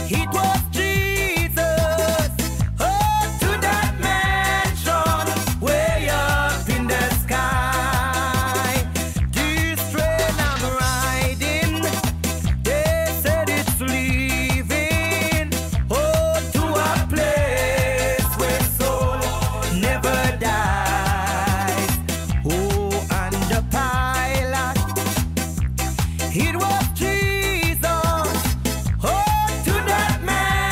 It was Jesus. Oh, to that mansion way up in the sky. This train I'm riding, they said it's leaving. Oh, to a place where soul never dies. Oh, and the pilot, it was Jesus. Oh, to that man.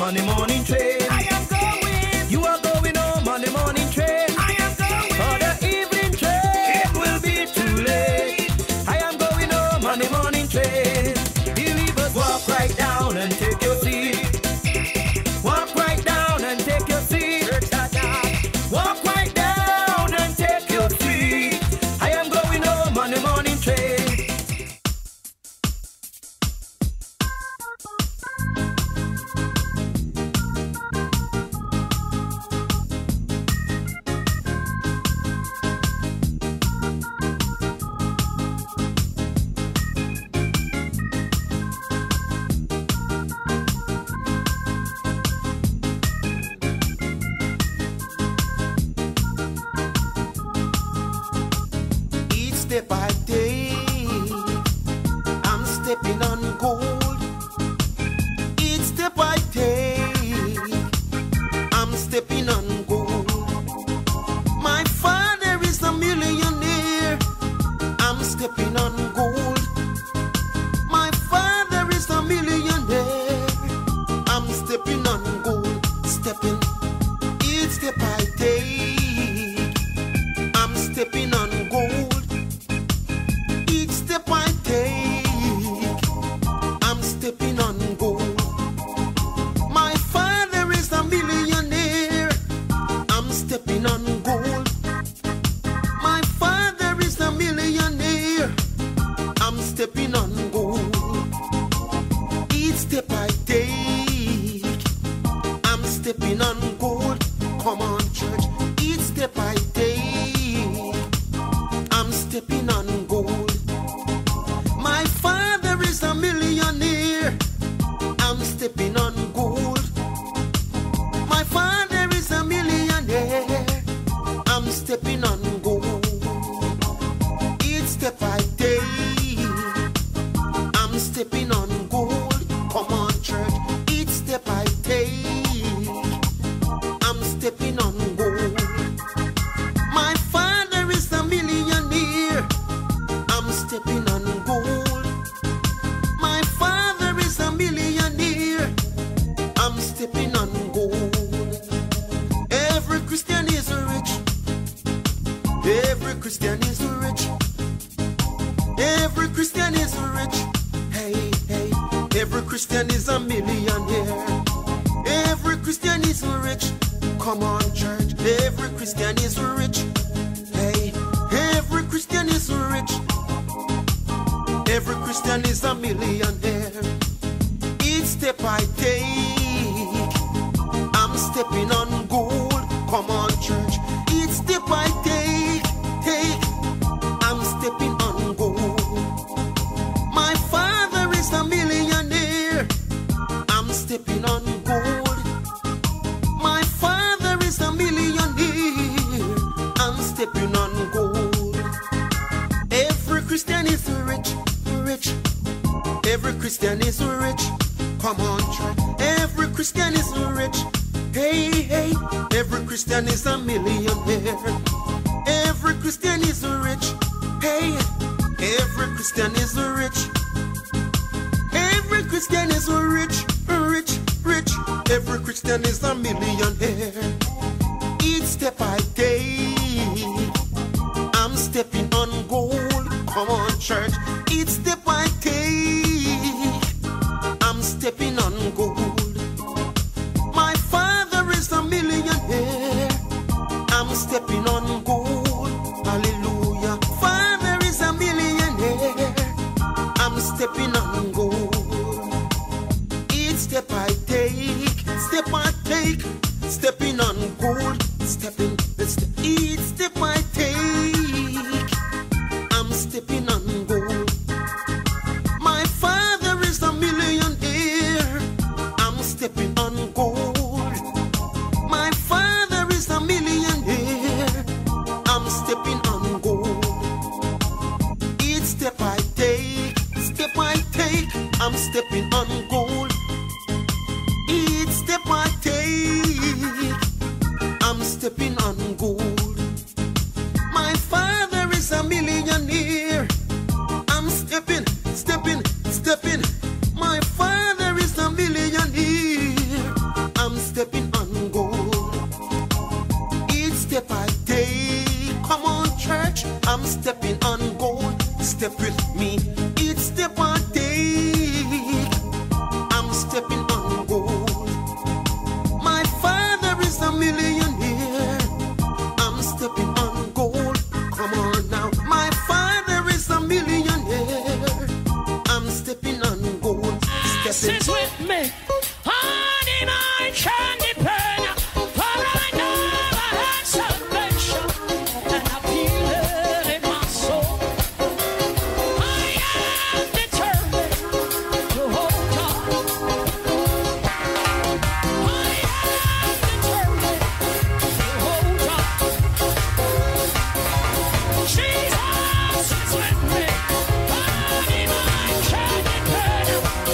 on the morning train. I am going. You are going home on the morning train. I am going. For the evening train, it will be too late. I am going home on the morning train. Believers, walk right down and take your seat. Walk right down and take your seat. Walk right down and take your seat. I am going home on the morning train. Step by day, I'm stepping on gold. Each step I take, I'm stepping on gold. My father is a millionaire, I'm stepping on gold. My father is a millionaire, I'm stepping on gold. Stepping, each step I take, I'm stepping on gold. Each step I take, I'm stepping on gold. My father is a millionaire, I'm stepping on gold. My father is a millionaire, I'm stepping on gold. Each step I take, I'm stepping on gold. Come on, church. Each step I take, I'm stepping on gold. My father is a millionaire, I'm stepping on gold. My father is a millionaire, I'm stepping on gold. Each step I take, I'm stepping on gold. Come on, church. Each step I take, I'm stepping on gold. My father is a millionaire, I'm stepping on gold. My father is a millionaire, I'm stepping on gold. Every Christian is rich. Every Christian is rich. Every Christian is rich. Hey, hey. Every Christian is a millionaire. Every Christian is rich. Come on, church. Every Christian is rich. Hey, every Christian is rich. Every Christian is a millionaire. Each step I take, I'm stepping on gold. Come on, church. Each step I take, I'm stepping on gold. My father is a millionaire, I'm stepping on gold. My father is a millionaire, I'm stepping on gold. Every Christian is rich, rich. Every Christian is rich. Come on, church. Every Christian is rich. Hey, hey. Every Christian is a millionaire. Every Christian is rich. Hey, every Christian is rich. Every Christian is rich, rich, rich. Every Christian is a millionaire. Each step I take, I'm stepping on gold. Come on, church. Each step I take, I'm stepping on gold. My father is a millionaire, I'm stepping on gold. Hallelujah. Father is a millionaire, I'm stepping on gold. Each step I take, stepping on gold. Stepping, each step I take, I'm stepping on gold. My father is a millionaire, I'm stepping on gold. My father is a millionaire, I'm stepping on gold. Each step I take, I'm stepping on gold. Each step I take, I'm stepping on gold. My father is a millionaire, I'm stepping. My father is a millionaire, is with me. On him I can depend, for I know I have salvation, and I feel it in my soul. I am determined to hold on. I am determined to hold on. Jesus is with me. On him I can depend,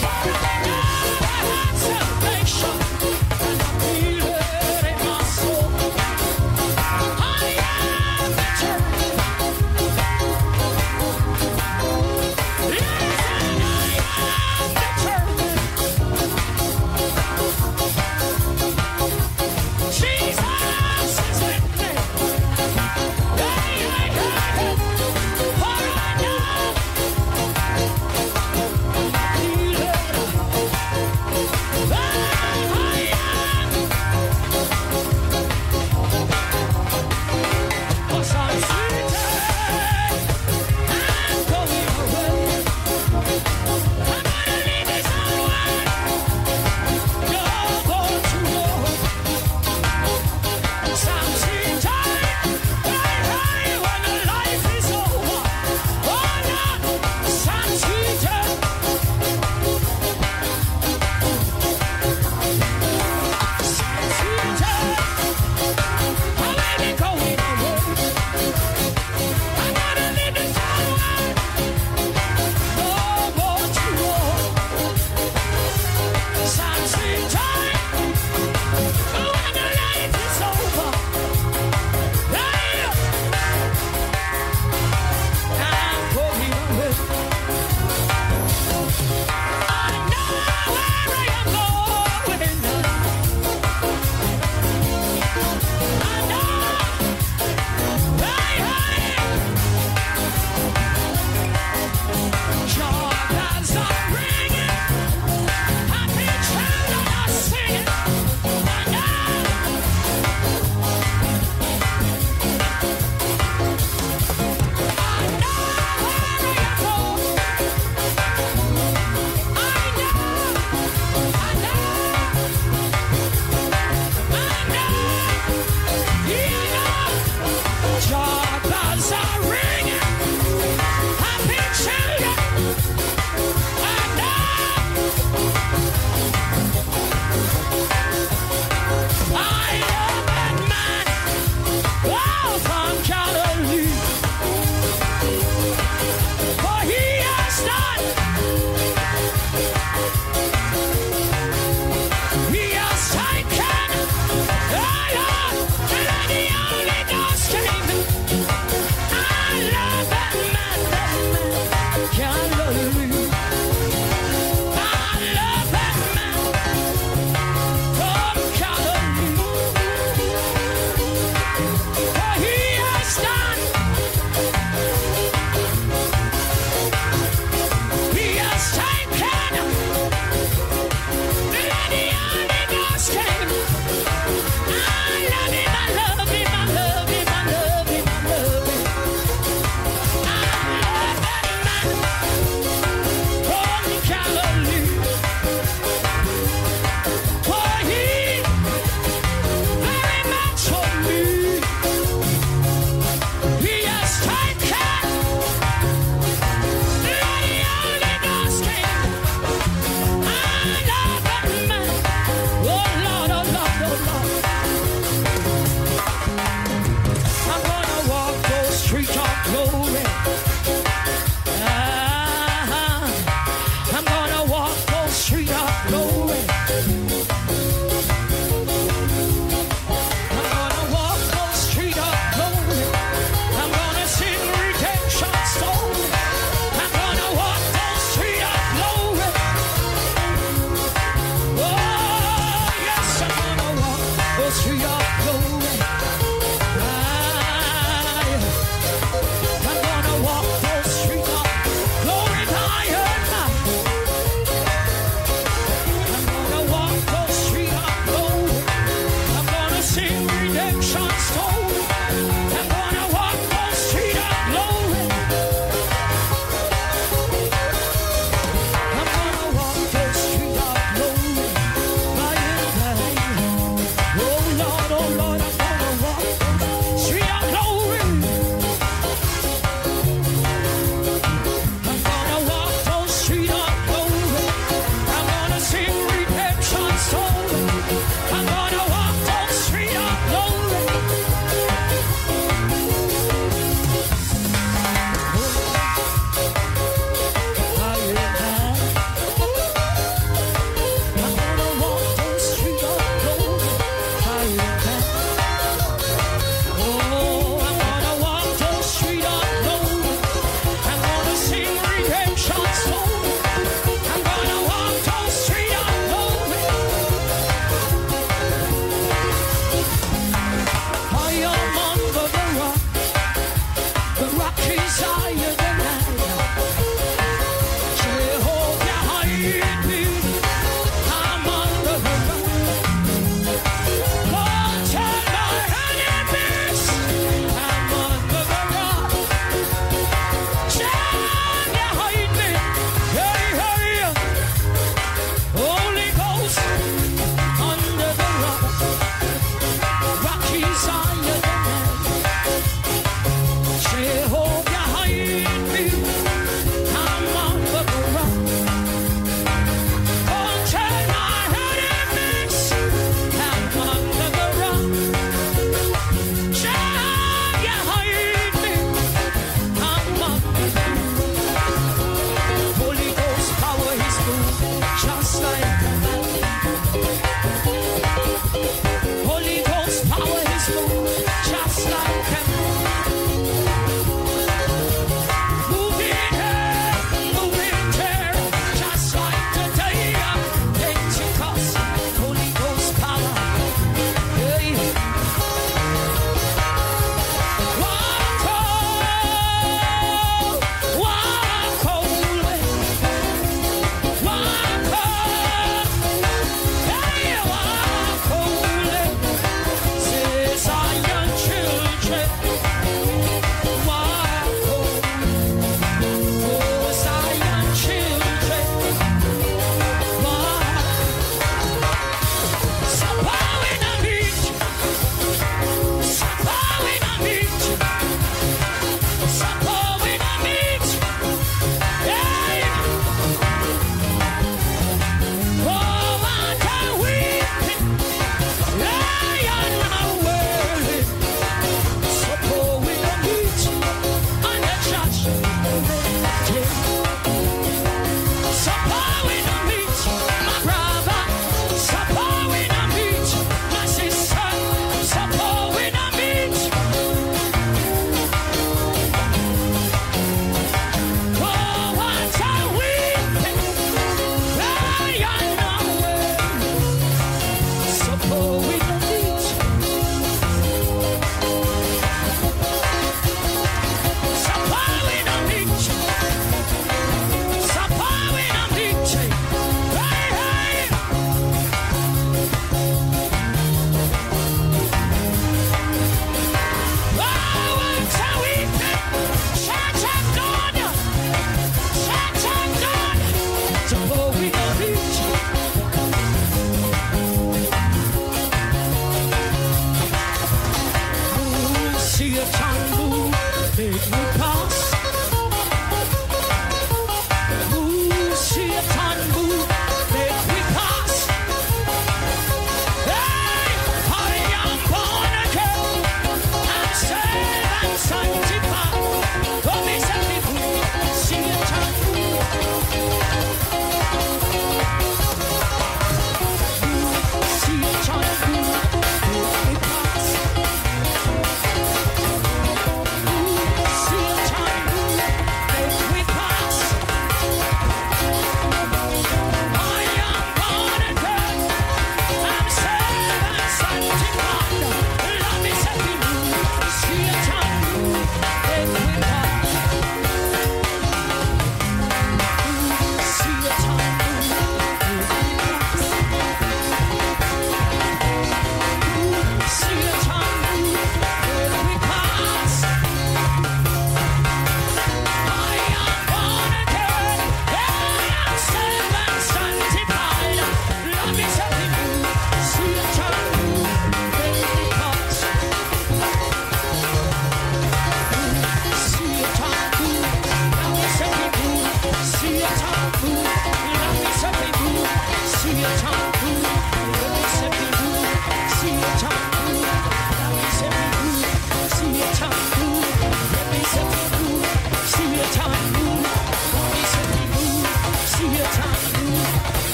for I know I have salvation, and I feel it in my soul. I am determined. Yes, and I am determined. Jesus is with me. Hey, hey, hey, for I know I feel it. I am, 'cause I'm seated. I'm going away. I'm gonna leave this world. You're going to war. Some seated. Hey, hey, when the life is over. Oh, no. Some seated. Some seated. I may be going away. I'm gonna leave this world. You're going to war. Some seated. When the life is over. Hey, I'm going away. I know where I am going. I know. Hey, hey. Joy bells are ringing. Happy children are singing.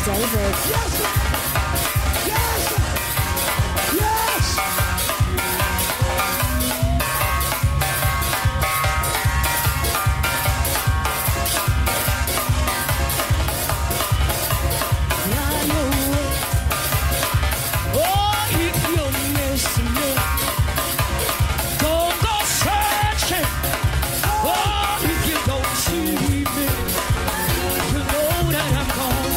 David. Yes! Yes! Yes! Oh, if you're missing me, don't go searching. Oh, if you don't see me, you know that I'm gone.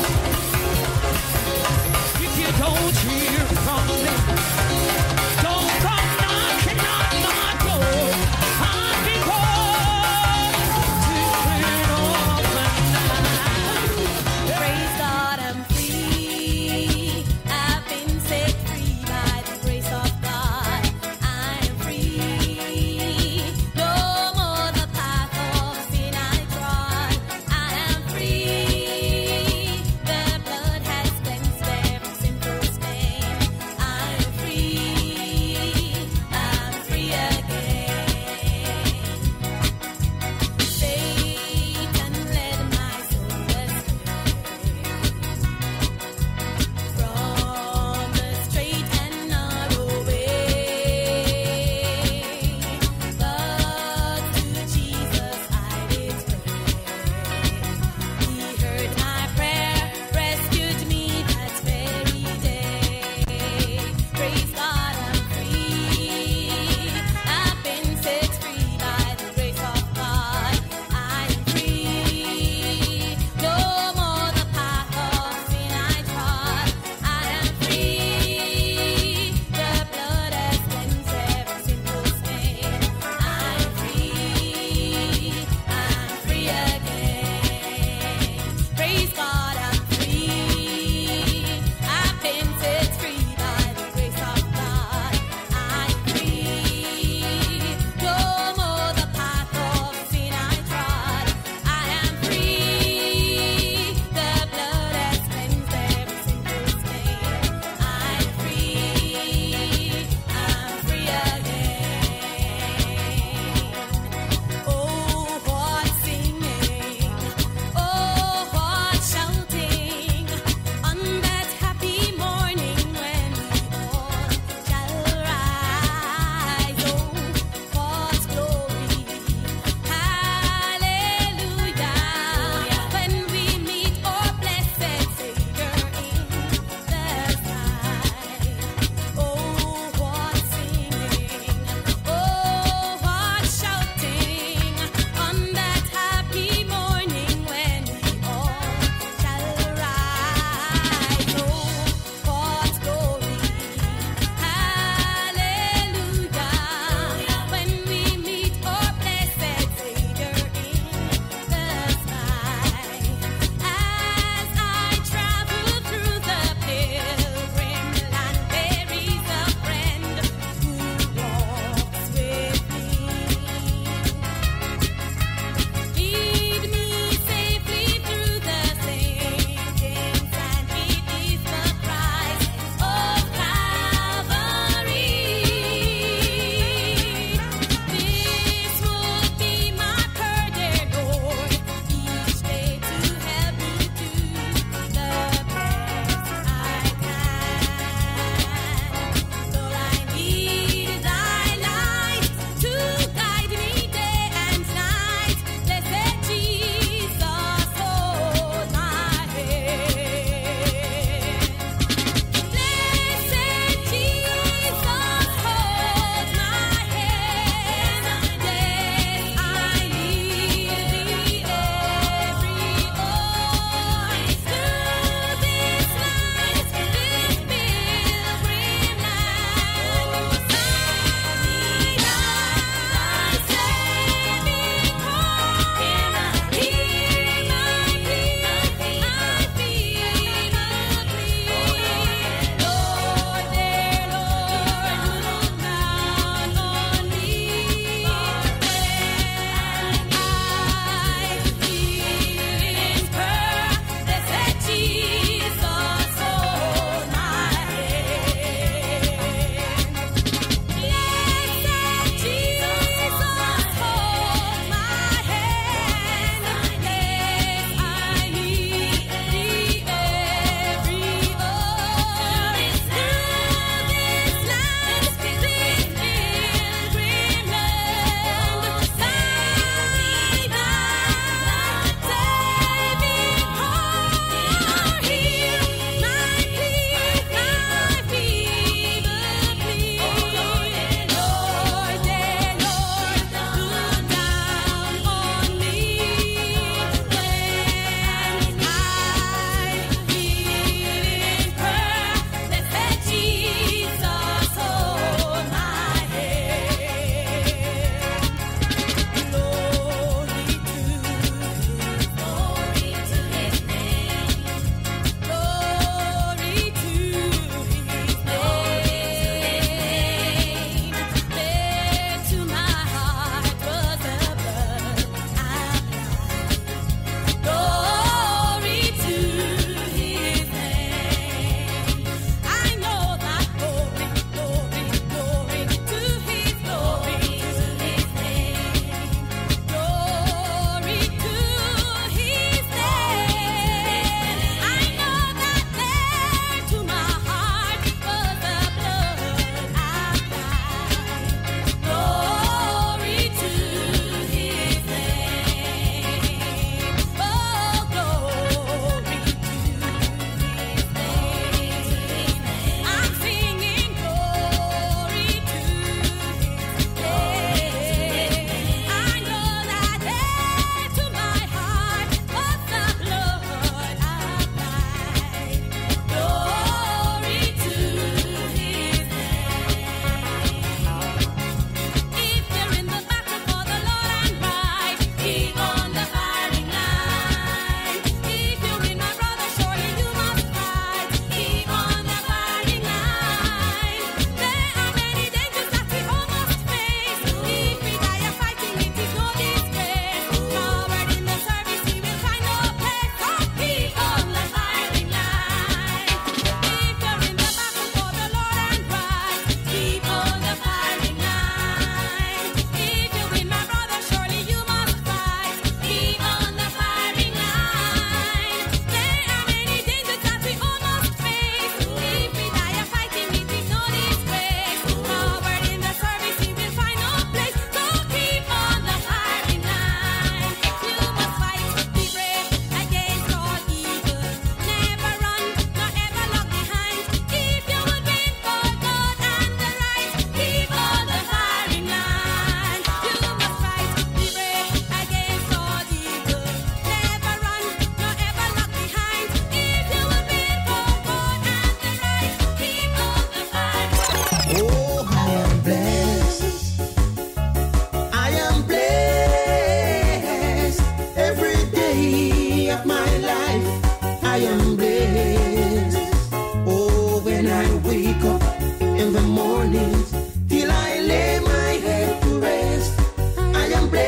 when I wake up in the mornings till I lay my head to rest, I am blessed.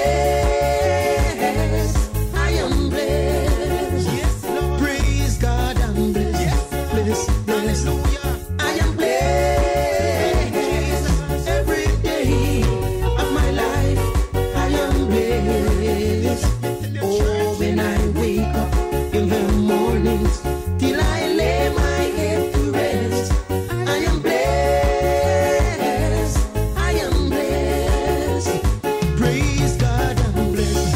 I am blessed. Yes, Lord. Praise God, I'm blessed. Yes, Blessed, blessed. hallelujah. I am blessed every day of my life. I am blessed. Oh, when I wake up in the mornings till I lay my head to rest, I am blessed. I am blessed. Praise God, I'm blessed.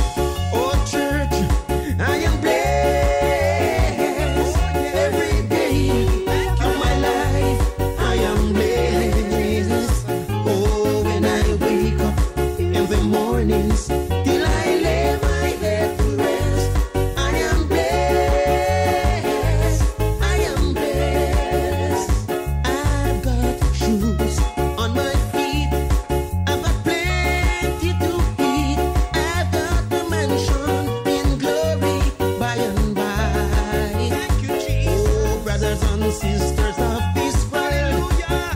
Oh, church, I am blessed every day of my life. I am blessed. Oh, when I wake up in the mornings till I lay my head to rest, I am blessed. I am blessed. I've got shoes on my feet. I've got plenty to eat. I've got the mansion in glory by and by. Thank you, Jesus. Oh, brothers and sisters of this world,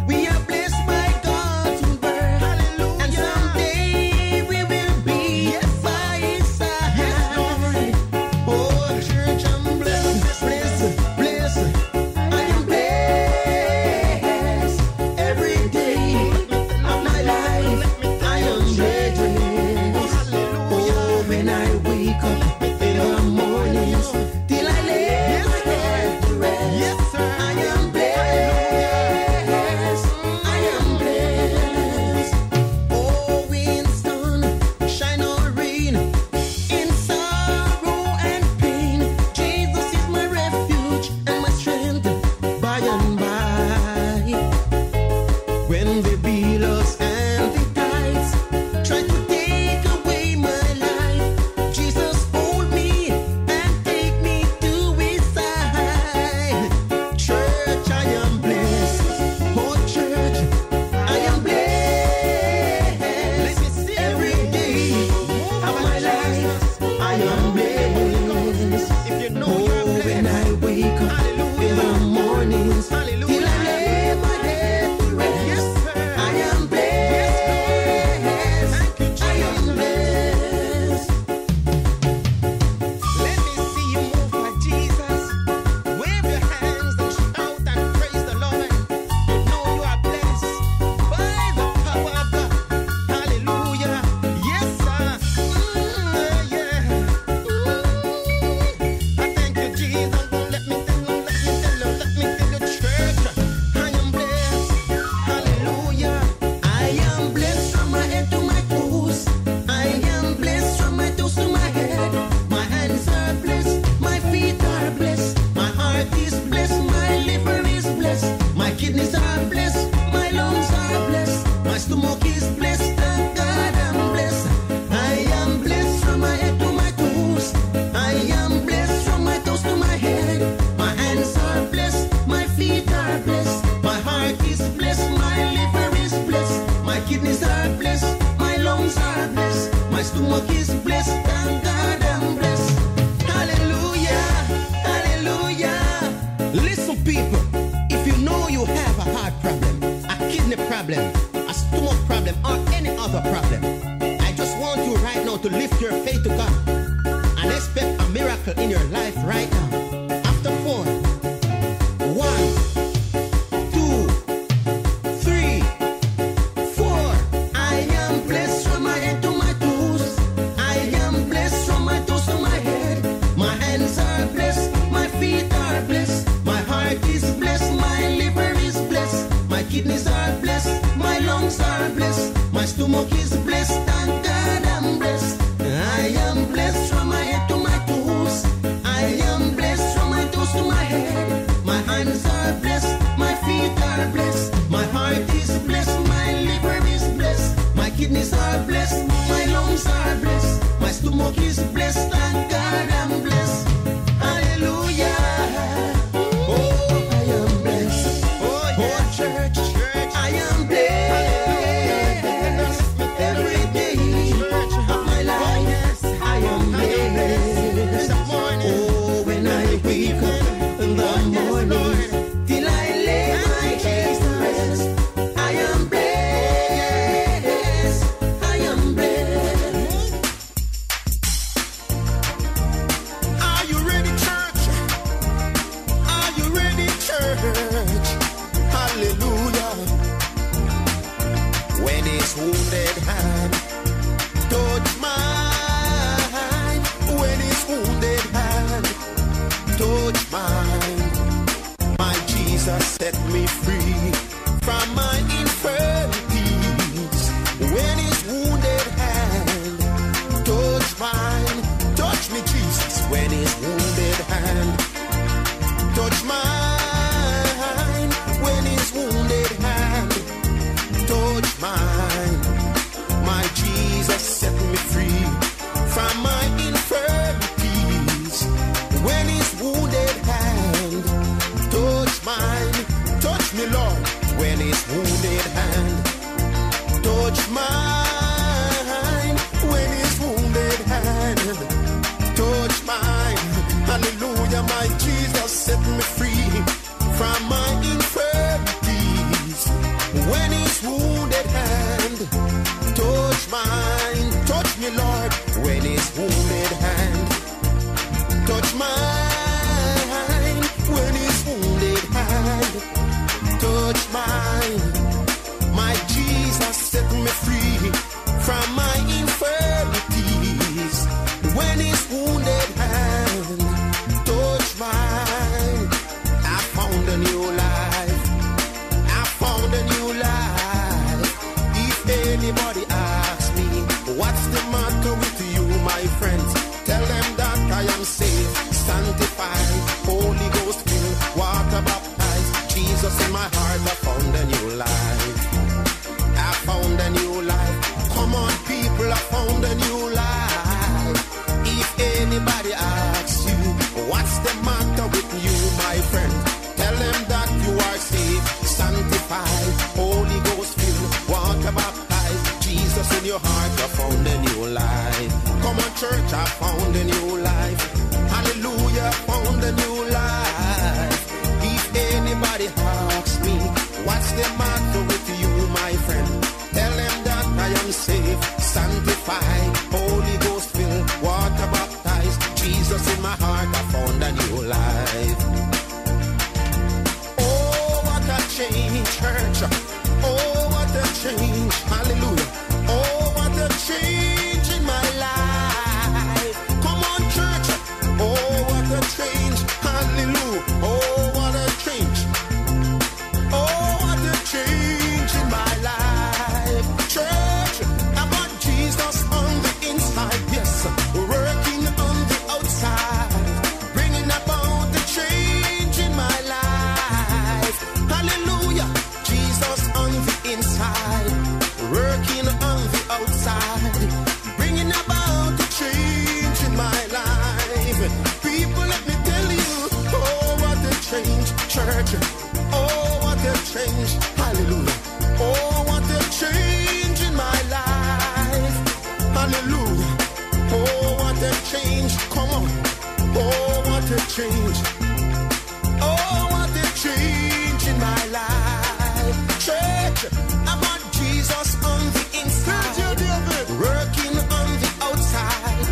we are blessed by God's birth. Hallelujah. And someday we will be by His side. Oh, church, I'm blessed, blessed, blessed. I am blessed every day of my life. I am blessed. Oh, when I wake up in the mornings till I lay my head to rest, Yes, sir. I am blessed. I am blessed. Oh, wind, sun, shine or rain, in sorrow and pain, Jesus is my refuge and my strength by and by. When the billows and the tides try to take away my life, Jesus hold me and take me to His side. Church, I am blessed. Oh, church, I am blessed. Every day of my life, I am blessed. If you know you're Oh, when blessed. I wake up in the mornings till I lay my head to rest, Yes, sir. I am blessed. Thank you, I am Jesus. blessed. Let me see you move for Jesus. Wave your hands and shout and praise the Lord. You know you are blessed by the power of God. Hallelujah. Yes, sir. Yeah. I thank you, Jesus. Let me tell you, church. I am blessed. Hallelujah. I am blessed from my head to my toes. I am blessed from my toes to my head. My hands are blessed, my feet are blessed, my heart is blessed, my liver is blessed, my kidneys are blessed, my lungs are blessed, my stomach is blessed. Thank God I'm blessed. I am blessed from my head to my toes. I am blessed from my toes to my head. My hands are blessed, my feet are blessed, my heart is blessed, my liver is blessed, my kidneys are blessed, my lungs are blessed, my stomach is blessed. Thank God I'm blessed. Hallelujah, hallelujah. Listen, people, if you know you have a heart problem, a kidney problem, a stomach problem, or any other problem, I just want you right now to lift your faith to God and expect a miracle in your life right now. After 4, 1, 2, 3, 4. I am blessed from my head to my toes. I am blessed from my toes to my head. My hands are blessed, my feet are blessed, my heart is blessed, my liver is blessed, my kidneys are blessed, my lungs are blessed, my stomach is blessed. Thank God I'm blessed. I am blessed from my head to my toes. I am blessed from my toes to my head. My hands are blessed, my feet are blessed, my heart is blessed, my liver is blessed, my kidneys are blessed, my lungs are blessed, my stomach is blessed. Thank God I'm blessed. Hallelujah. Oh, I am blessed. Oh, yeah. Oh, church, I am blessed every day of my life. I am blessed. Oh, when I wake up in the morning till I lay my his wounded hand touch mine, when his wounded hand touch mine, my Jesus set me free from my infirmities. When his wounded hand touch mine, touch me Jesus, when his wounded hand touch mine, when his wounded hand touch mine, my Jesus set me free from my infirmities. When his wounded hand touch mine, touch me Lord, when his wounded hand touch mine, when his wounded hand touch mine, hallelujah, my Jesus set me free from my infirmities. When his wounded hand touch mine, touch me Lord, when his wounded hand touch mine, when his wounded hand touch mine, my Jesus set me free from my infirmities. When his wounded hand touch mine, I found a new life, I found a new life. If anybody asks me, what's the matter with you, my friends? Tell them that I am saved, sanctified, Holy Ghost filled, water baptized. Jesus in my heart, I found a new life. I found a new life. Come on, people, I found a new life. If anybody asks you, what's the matter with you, my friend? Tell them that you are saved, sanctified, Holy Ghost filled, water baptized. Jesus in your heart, I found a new life. Come on, church, I found a new life. Hallelujah, I found a new life. If anybody asks me, what's the matter with you, my friend? Tell them that I am saved, sanctified, Holy Ghost filled, water baptized. Jesus in my heart, I found a new life. Oh, what a change, church. Oh, what a change. Hallelujah. Oh, what a change in my life. Come on, church. Oh, what a change. Hallelujah. Oh, what a change. Oh, what a change in my life. Church, I got Jesus on the inside, yes, working on the outside, bringing about the change in my life. Hallelujah. Jesus on the inside, working on the outside, bringing about the change in my life. People, let me tell you, oh, what a change, church. Oh, what a change. Hallelujah. Oh, what a change in my life. Hallelujah. Oh, what a change. Come on. Oh, what a change. Oh, what a change in my life. Church, I want Jesus on the inside, working on the outside,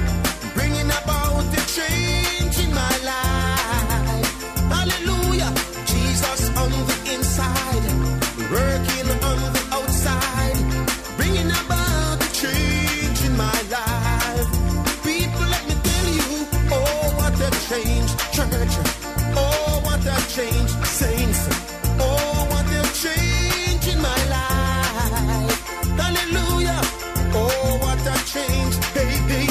bringing about the change in my life. Hallelujah. Jesus on the inside, working on the outside, bringing about the change in my life. People, let me tell you, oh, what a change, church. Oh, what a change, saints. Oh, what a change in my life. Hallelujah. Oh, what a change. Hey, hey.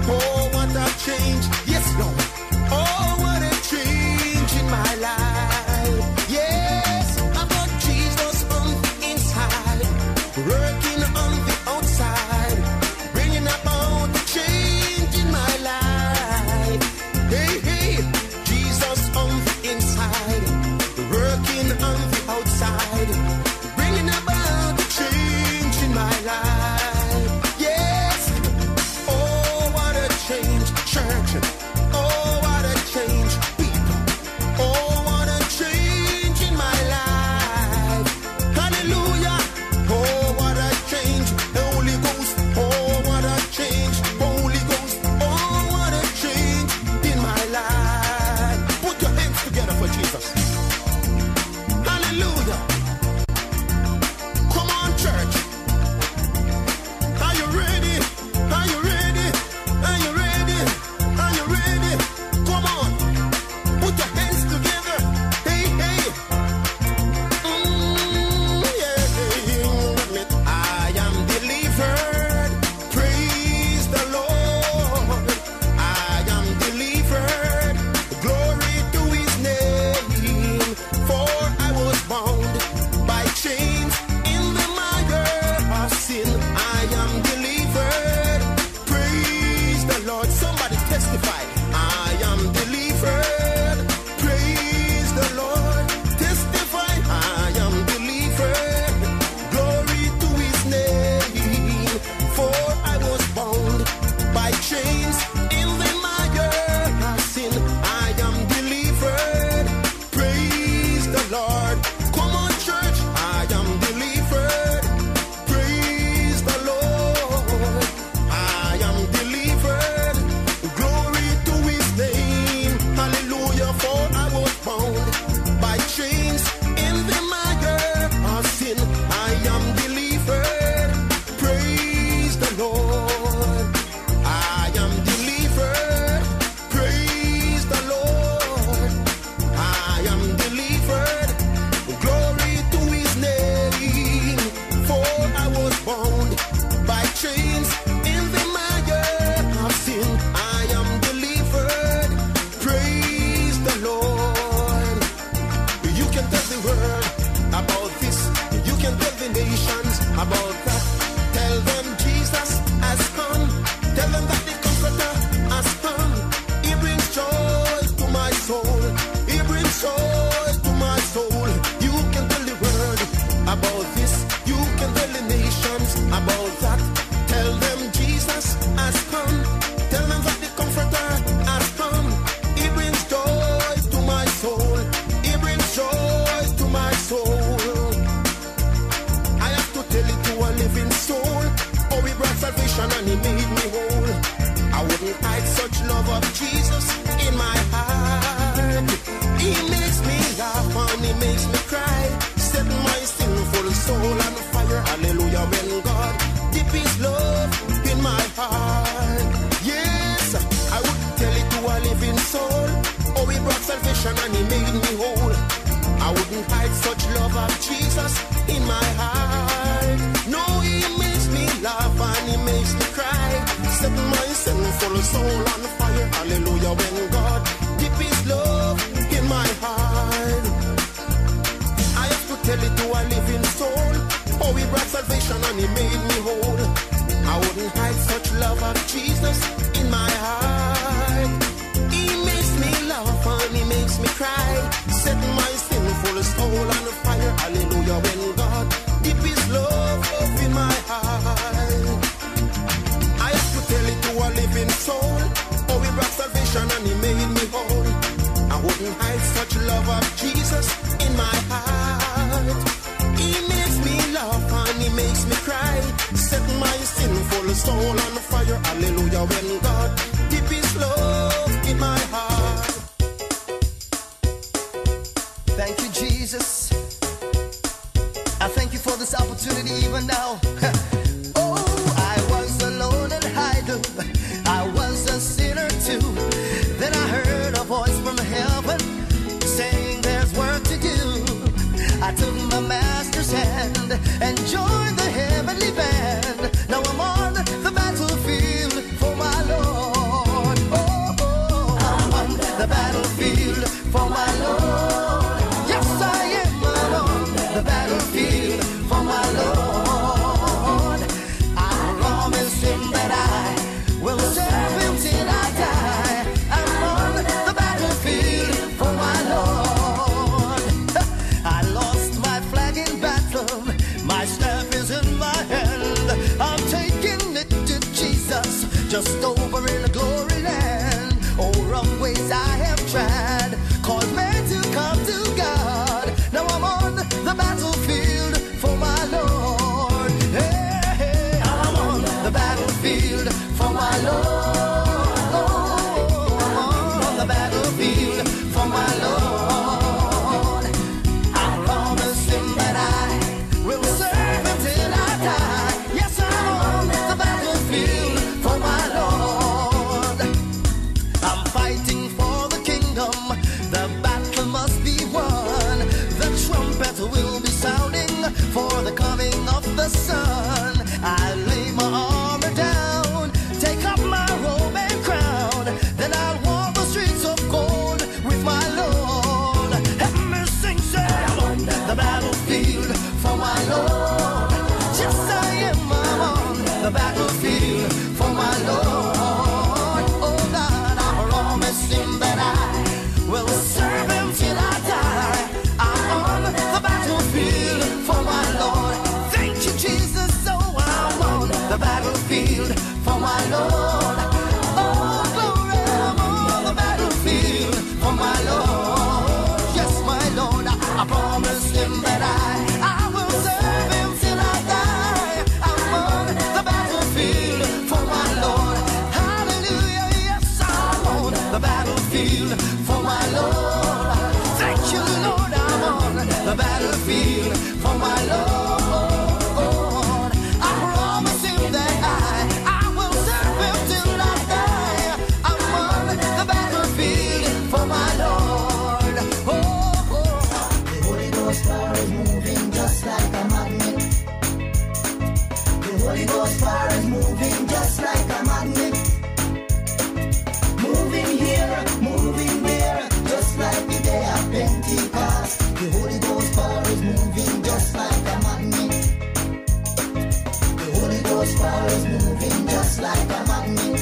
Oh, what a change. Yes, Lord. Oh, what a change in my life. Yes, I've got Jesus on the inside, working on the outside, bringing about the change in my life. Hey, hey, Jesus on the inside, working on the outside, bringing about the change in my life. Yes, oh, what a change, church. soul on fire. Hallelujah, when God dip his love in my heart. Yes, I would tell it to a living soul. Oh, he brought salvation and he made me whole. I wouldn't hide such love of Jesus in my heart. No, he makes me laugh and he makes me cry. Set my sinful soul on fire. Hallelujah, when God dip his love in my heart. I have to tell it to a living soul. Oh, he brought salvation and he made me whole. I wouldn't hide such love of Jesus in my heart. He makes me laugh and he makes me cry. Set my sinful soul on fire. Hallelujah, when God dip his love in my heart. I have to tell it to a living soul. Oh, he brought salvation and he made me whole. I wouldn't hide such love of Jesus in my heart. He makes me laugh and he makes me cry. Set my sinful soul on fire. Hallelujah, when God dip his love in my heart. Thank you, Jesus. I thank you for this opportunity even now. Oh, I was alone and idle. I was a sinner too. Then I heard a voice from heaven saying there's work to do. I took my master's hand and joined the heavenly band. Now I'm on the battlefield for my Lord. Oh, oh, I'm on the battlefield for my Lord. Yes, I am on the battlefield for my Lord. I promised him that I will serve him till I die. I'm on the battlefield for my Lord. I lost my flag in battle. My staff is in my hand. I'm taking it to Jesus, just over in the glory land. Oh, rough ways I have tried, called men to come to God. Now I'm on the battlefield for my Lord. Hey, hey, I'm on the battlefield for my Lord. Oh, I'm on the battlefield for my Lord. I promised him that I will serve him till I die. Yes, I'm on the battlefield for my Lord. I'm fighting for the kingdom. The battle must be won. The trumpet will be sounding for the coming of the sun. I lay my armor down, take up my robe and crown. Then I'll walk the streets of gold with my Lord. Have mercy, say I'm on the battlefield for my Lord. Yes, I am. I'm on the battlefield for my Lord. Oh God, I promised him that I will serve him till I die. I'm on the battlefield for my Lord. Thank you, Jesus. Oh, I'm on the battlefield for my Lord. Oh, glory, I'm on the battlefield for my Lord. Yes, my Lord, I promised him that I will serve him till I die. I'm on the battlefield for my Lord. Hallelujah, yes, I'm on the battlefield for my Lord. Thank you, Lord, I'm on the battlefield for my Lord. I promise him that I will serve him till I die. I'm on the battlefield for my Lord. Oh, oh. The Holy Ghost power is moving just like a magnet. The Holy Ghost power is moving just like a magnet. Moving here, moving there, just like the day of Pentecost. The Holy Ghost power is moving just like a magnet. The Holy Ghost power is moving just like a magnet.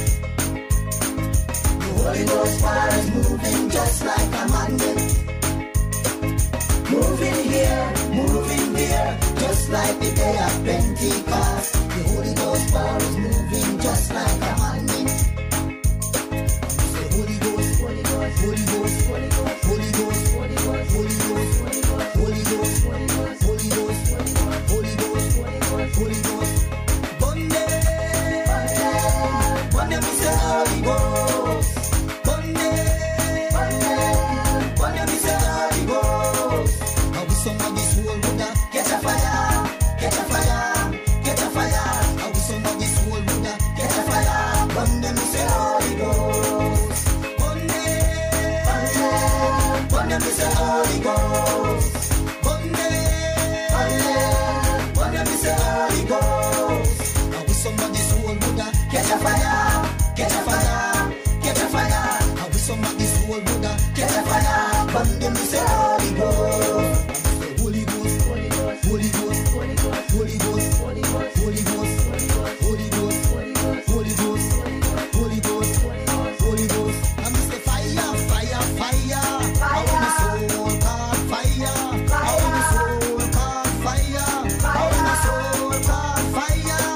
The Holy Ghost power is moving just like a magnet. Moving here, moving there, just like the day of Pentecost. The Holy Ghost power is moving just like a magnet. Say Holy Ghost, Holy Ghost, Holy Ghost, Holy Ghost, Holy Ghost, Holy Ghost, Holy Ghost, Holy Ghost, Holy Ghost, Holy Ghost, Holy Ghost, Holy Ghost, Holy Ghost, Holy Ghost. Bunde, bunde, me say Holy Ghost. Bunde, bunde, me say Holy Ghost. Now we some of this world would catch a fire. Catch a fire, catch a fire, catch a fire. How we some of this whole Buddha, catch a fire. Burn them, we say Holy Ghost. Holy Ghost, Holy Ghost, Holy Ghost, Holy Ghost, Holy Ghost, Holy Ghost, Holy Ghost, Holy Ghost, Holy Ghost, Holy Ghost, Holy Ghost, Holy Ghost. I'm say fire, fire, fire. I want the soul caught fire. I want the soul caught fire. I want the soul caught fire.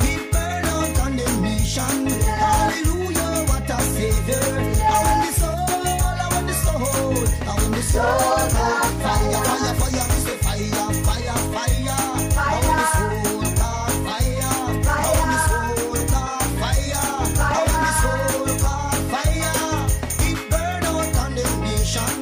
We burn out condemnation. Hallelujah, what a savior. I want the soul, I want the soul, I want the soul caught fire, fire, fire. We say fire, fire, fire. I want the soul caught fire. I want the soul caught fire. I want the soul caught fire. It burn out condemnation.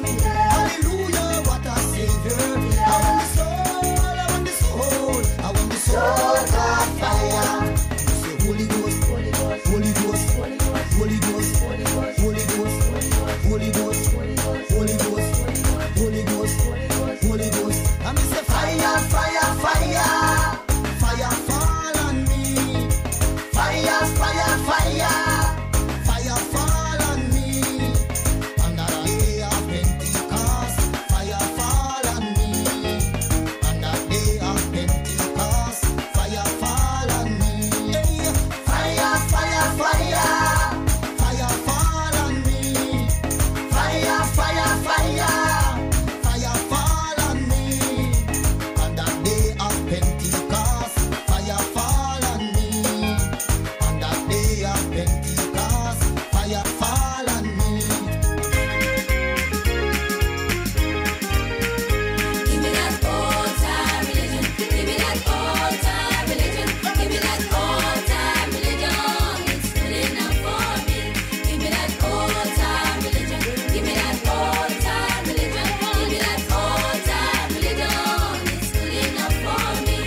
Hallelujah, what a savior. I want the soul, I want the soul, I want the soul caught fire. We say Holy Ghost, Holy Ghost, Holy Ghost, Holy Ghost, Holy Ghost, Holy Ghost, Holy Ghost, Holy Ghost, Holy Ghost, Holy Ghost, Holy Ghost, Holy Ghost. I mean say fire, fire, fire, fire fall on me. Fire, fire, fire, fire fall on me. On the day of Pentecost, fire fall on me. On the day of Pentecost, fire fall on me. Fire, fire, fire, fire fall on me. Fire, fire, fire, fire fall on me. On the day of Pentecost, fire fall on me. On the day of Pentecost, fire fall on me. Give me that old time religion. Give me that old time religion. Give me that old time religion. It's good enough for me. Give me that old time religion. Give me that old time religion. Give me that old time religion. It's good enough for me.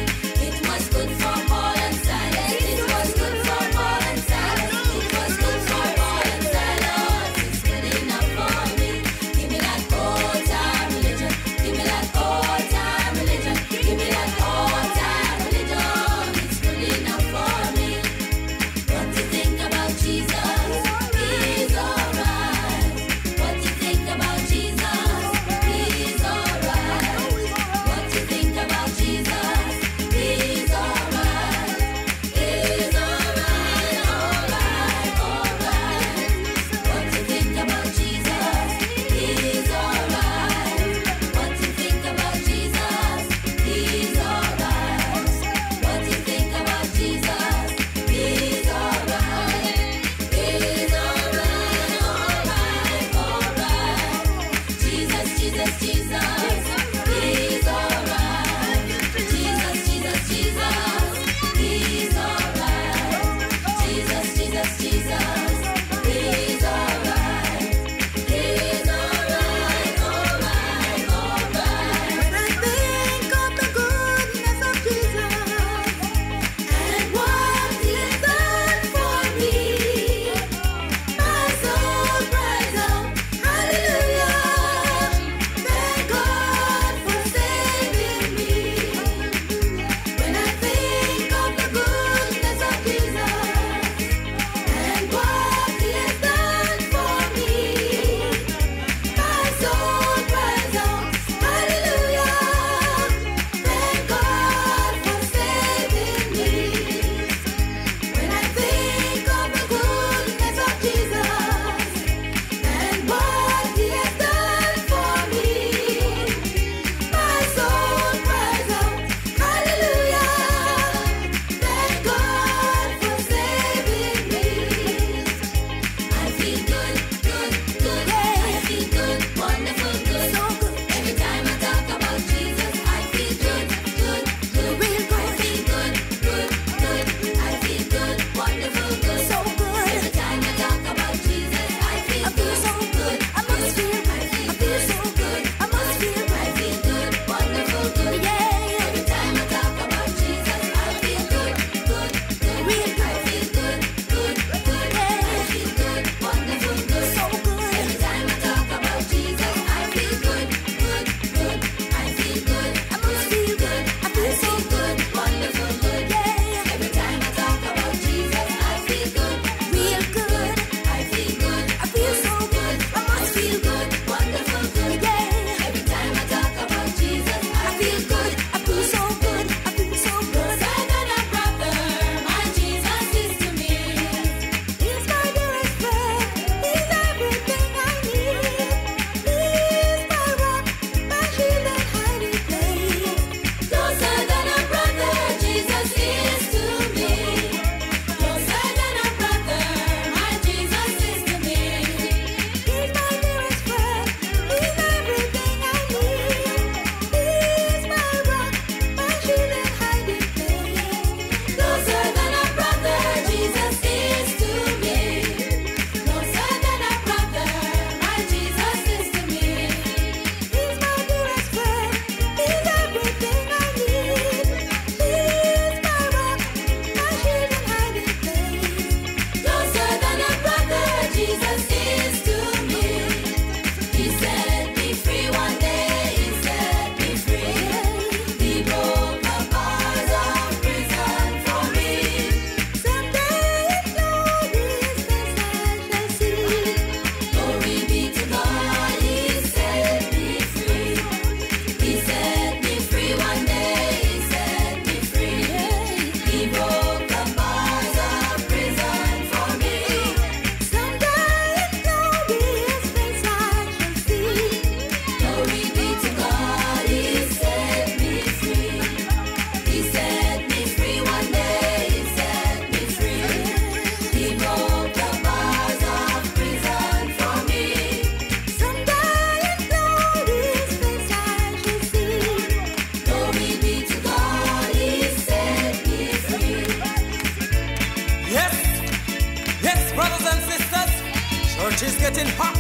getting hot,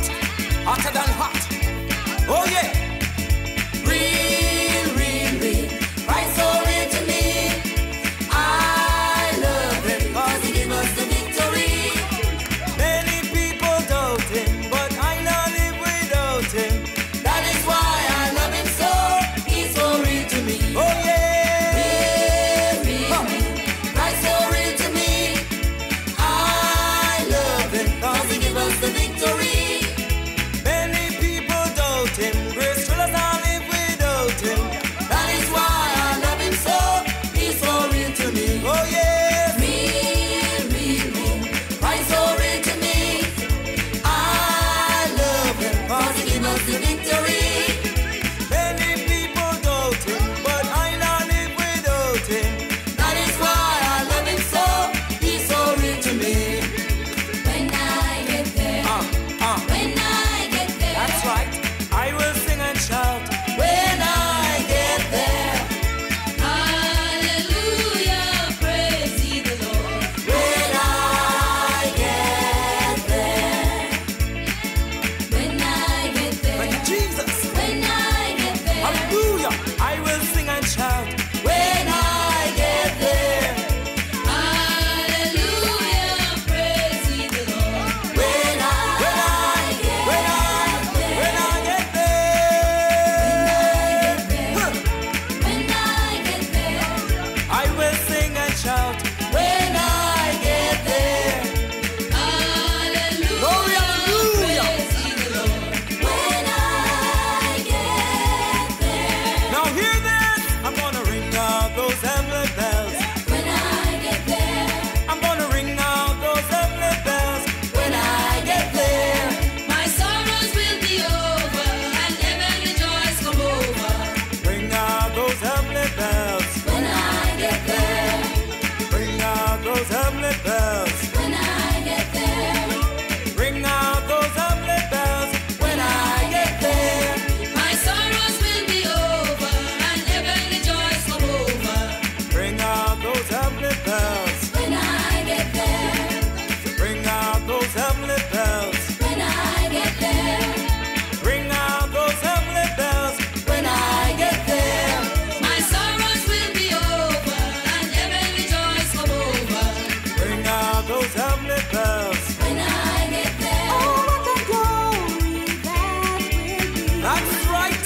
hotter than hot. Oh yeah. Real, real, real. Christ so real to me. I love him 'cause he gave us the victory. Many people doubt him, but I not live without him. That is why I love him so. He's so real to me. Oh yeah. Real, real, real. Christ so real to me. I love him 'cause he gave us the victory. Many people doubt him. Grace will us all live without him. That is why I love him so. He's so real to me. Oh yeah. Real, real, real. Christ so real to me. I love him 'cause he gave us the victory. Many people doubt him, but I not live without him. That is why I love him so. He's so real to me. When I get there, when I get there, That's right. I will sing and shout when I get there. hallelujah, praise ye the Lord. When I get there. When I get Thank there, you, Jesus. when I get there, Hallelujah. I will sing and shout when I get there. hallelujah, praise ye the Lord. When I get there. Huh. When I get there, I will sing and shout when I get there. hallelujah, Glory, hallelujah. praise ye the Lord. When I get there, Now hear this. I'm gonna ring out those heavenly bells. when I get there, I'm gonna ring out those heavenly bells when I get there. my sorrows will be over and heavenly joys come over. Ring out those heavenly bells. When I get there, Ring out those heavenly bells. when I get there, Ring out those heavenly bells when I get there. my sorrows will be over and heavenly joys come over. Ring out those heavenly bells. When I get there, Ring out those heavenly bells. when I get there, Ring out those heavenly bells when I get there. my sorrows will be over and heavenly joys come over. Ring out those heavenly bells. When I get there, That's right.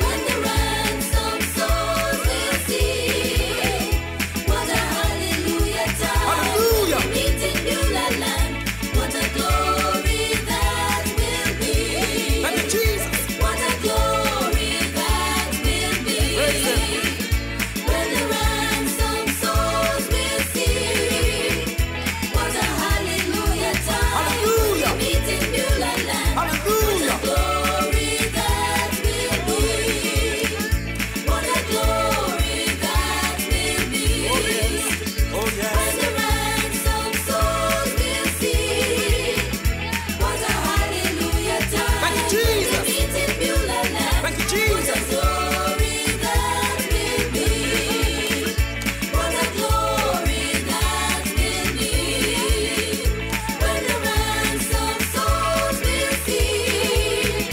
when the ransom souls will see, what a hallelujah time. Hallelujah. We meet in Beulah land. What a glory that will be. Thank you, Jesus. What a glory that will be. Praise Him. When the ransom souls will see, what a hallelujah time. Hallelujah. We meet in Beulah land. Hallelujah. What a glory that will be. What a glory that will be. Oh yes. Oh When yes. the ransom souls will see, what a hallelujah time. Thank you, Jesus. We meet in Beulah land. Thank you, What a Jesus. glory that will be. What a glory that will be. When the ransom souls will see,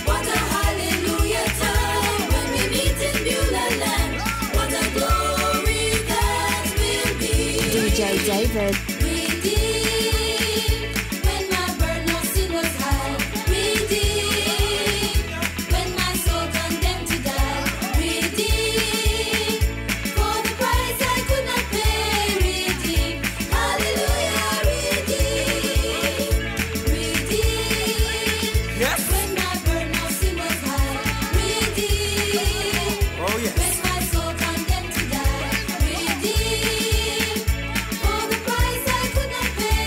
what a hallelujah time. When we meet in Beulah land, what a glory that will be. DJ David. Redeemed, when my burden of sin was high. Redeemed, when my soul condemned to die. Redeemed, for the price I could not pay. Redeemed, hallelujah. Redeemed, redeemed, Yes. when my burden of sin was high. Redeemed. Oh yes. When my soul condemned to die, redeemed, for the price I could not pay.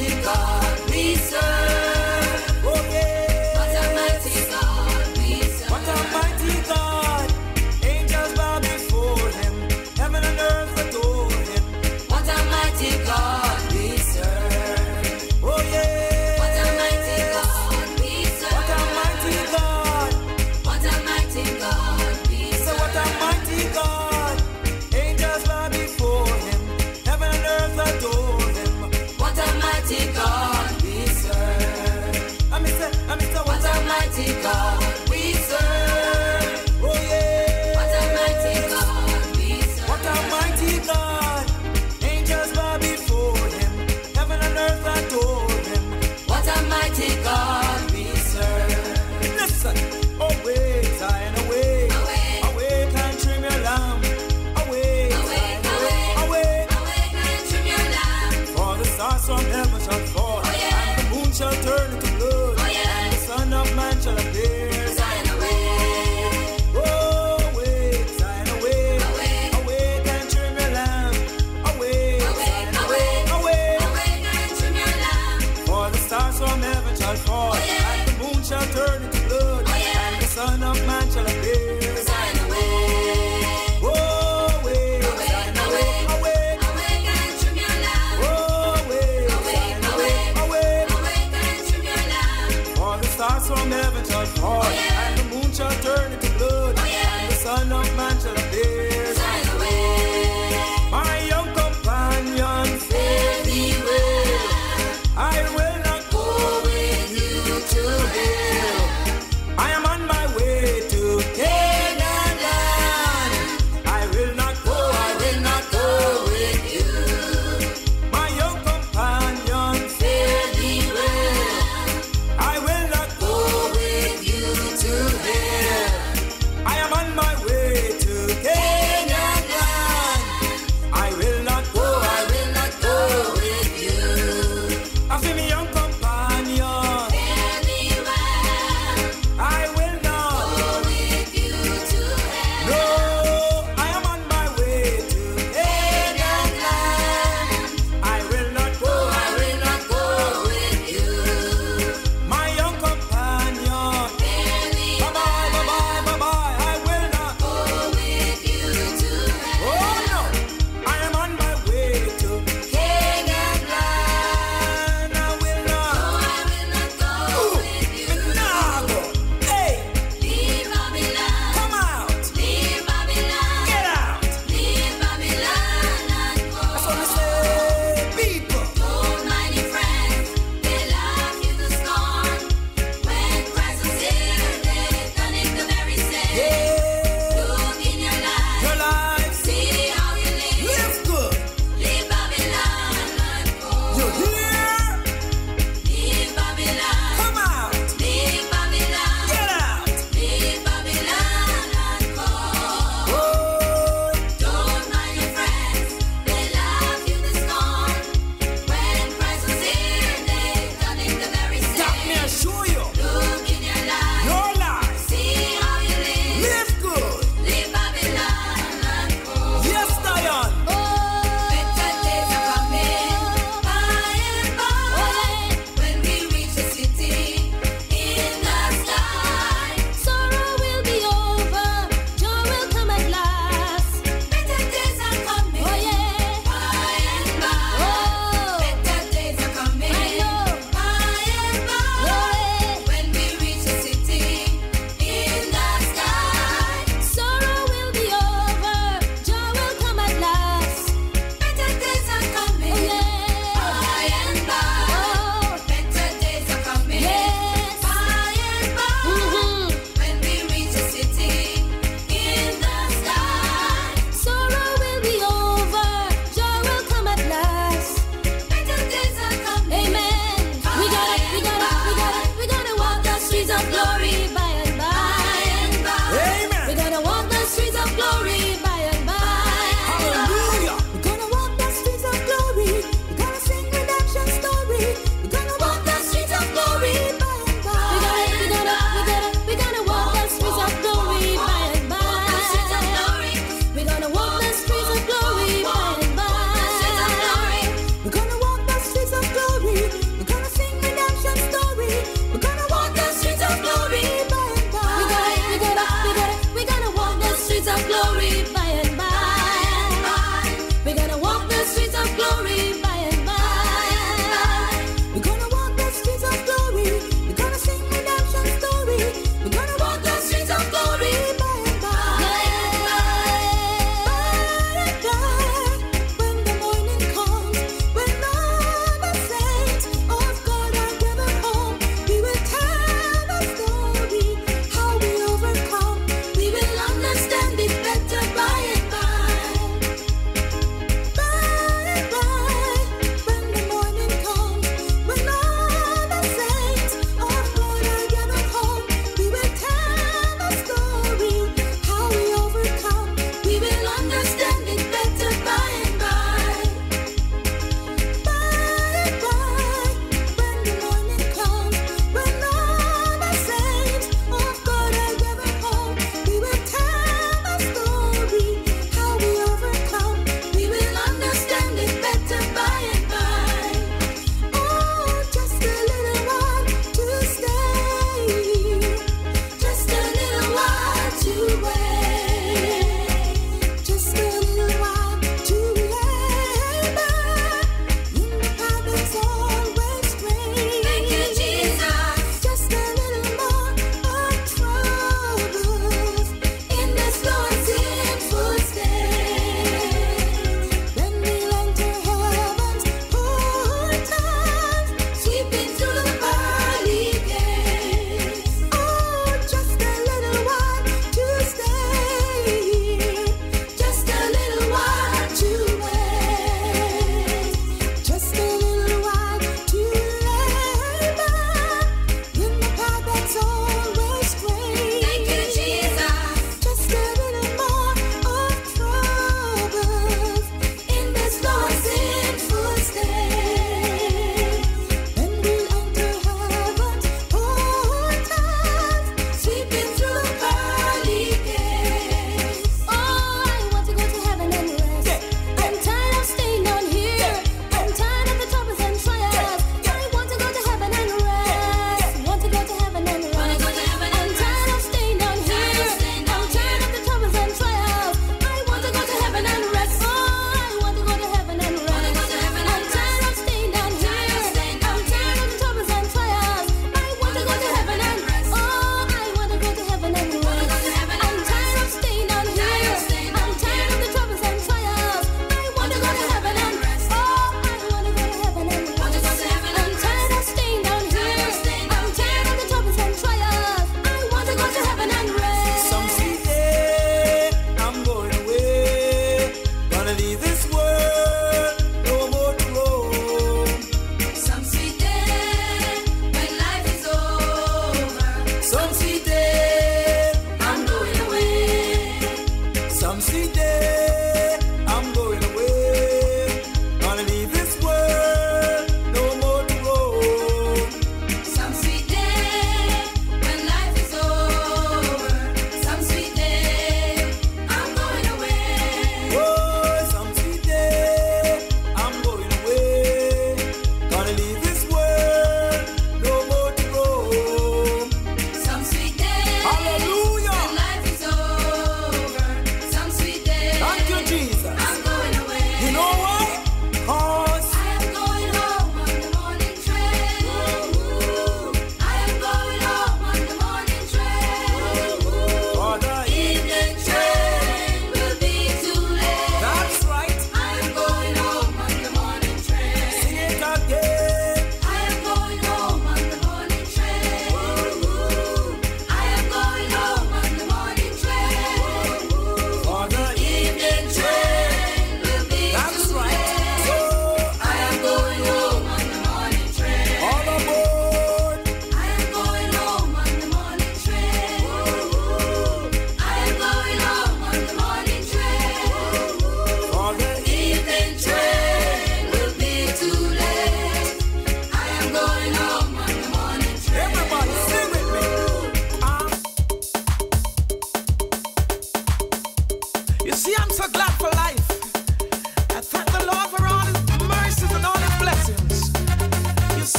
mighty God we serve. Oh yeah. What a mighty God we serve. What a mighty God. Angels bow before him. Heaven and earth adore him. What a mighty God we serve. Oh yeah. What a mighty God we serve. What a mighty God. What a mighty God we So serve. what a mighty God. Angels bow before him. Heaven and earth adore him. What a mighty God we serve. I'm Mr. What a mighty God we serve. Oh yeah. What a mighty God we serve. What a mighty God. Angels bow before him. Heaven and earth adore him. What a mighty God we serve. Listen. Awake, Zion, awake. Awake. Awake and trim your lamp. Awake, Awake, Zion, awake, awake. awake and trim your lamp. For the stars from heaven shall fall.